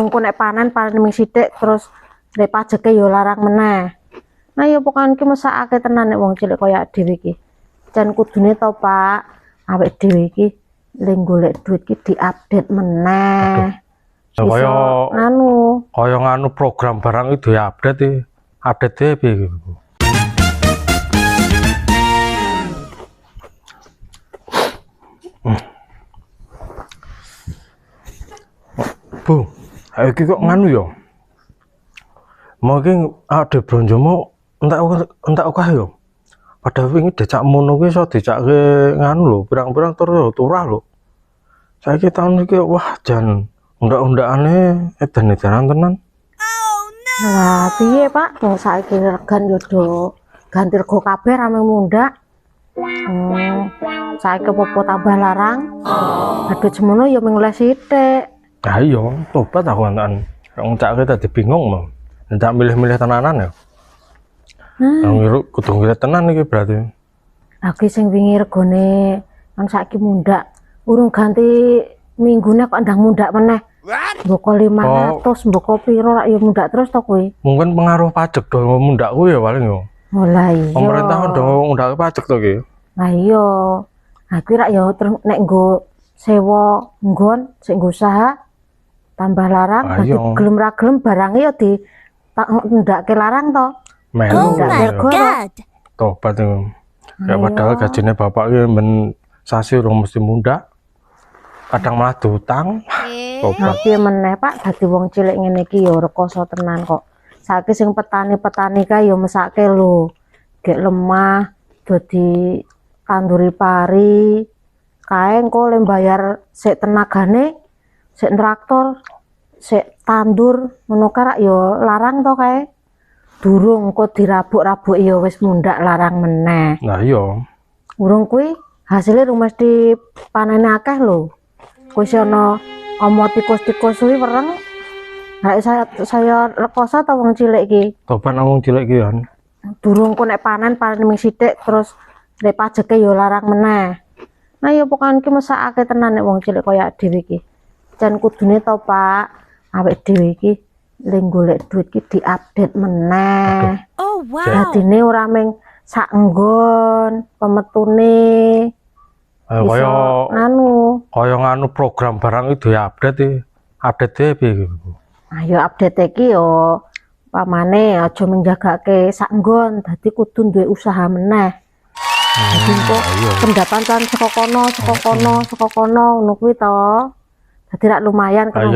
Engko nek panen ming sithik terus nek pajeke ya larang meneh. Nah ya pokoke iki mesakake tenan nek wong cilik kaya dhewe iki. Jan kudune to, Pak, awake dhewe iki ling golek duit iki diupdate meneh. Kaya nganu program barang itu diupdate update piye iki, Bu? Bu, iki kok nganu ya? Mau iki ade blonjomu entek akeh ya. Padahal wingi dicak mono kuwi iso dicake nganu lho, pirang-pirang turah lho. Saiki tahun iki wah jan undak-undakane edan-edanan tenan. Lah piye, Pak? Wong saiki regan yo do ganti rego kabeh rame mundak. Saiki popo tambah larang. Aduh semono ya ming les sithik. Ah iya, tobat aku antakan. Wong cake dadi bingung mau. Ndak milih-milih tenanan ya. Nang kudu milih tenan iki berarti. Lagi sing wingi regane kan saiki mundak. Urung ganti minggune kok ndang mundak meneh. Mboko 500, mboko piro rak ya mundak terus to kuwi. Mungkin pengaruh pajak do mundak kuwi ya paling yo. Oh lah iya. Pemerintah do ngundake pajak to iki. Lah iya. Aku rak ya terus nek nggo sewa nggon sing nggo usaha tambah larang dadi gelem ra gelem barange ya di ndake larang to. Oh my god. Tobat itu. Ya padahal gajine bapak iki men sasi urung mesti mundak. Kadang malah diutang. Tobat. Piye meneh, Pak, dadi wong cilik ngene iki ya rekoso tenan kok. Saiki sing petani-petani kae ya mesake lho. Gek lemah dadi tanduri pari. Kae engko le bayar sik tenagane, sik traktor, sik tandur ngono kae ya larang to kae. Durung kok dirabuk-rabuk ya wis mundak larang meneh. Nah iya. Urung kuwi hasilnya rung mesti panene akeh lho. Wis ana omo tikus-tikus kuwi wereng. Nek saya rekoso ta wong cilik iki. Tobat wong cilik iki kan. Durung kok nek panen ming sithik terus nek pajeke ya larang meneh. Nah ya pokoke iki mesakake tenan nek wong cilik kaya dhewe iki. Jan kudune to, Pak, awake dhewe iki ling golek duit iki diupdate meneh. Oh wow. Dadine ora ming sak nggon pemetune. Kaya nganu program barang itu diupdate update piye iki, Bu? Ayo update iki yo pamane aja menjagake sak nggon dadi kudu duwe usaha meneh. Dadi kok pendapatan saka kono ngono kuwi to. Dadi rak lumayan karo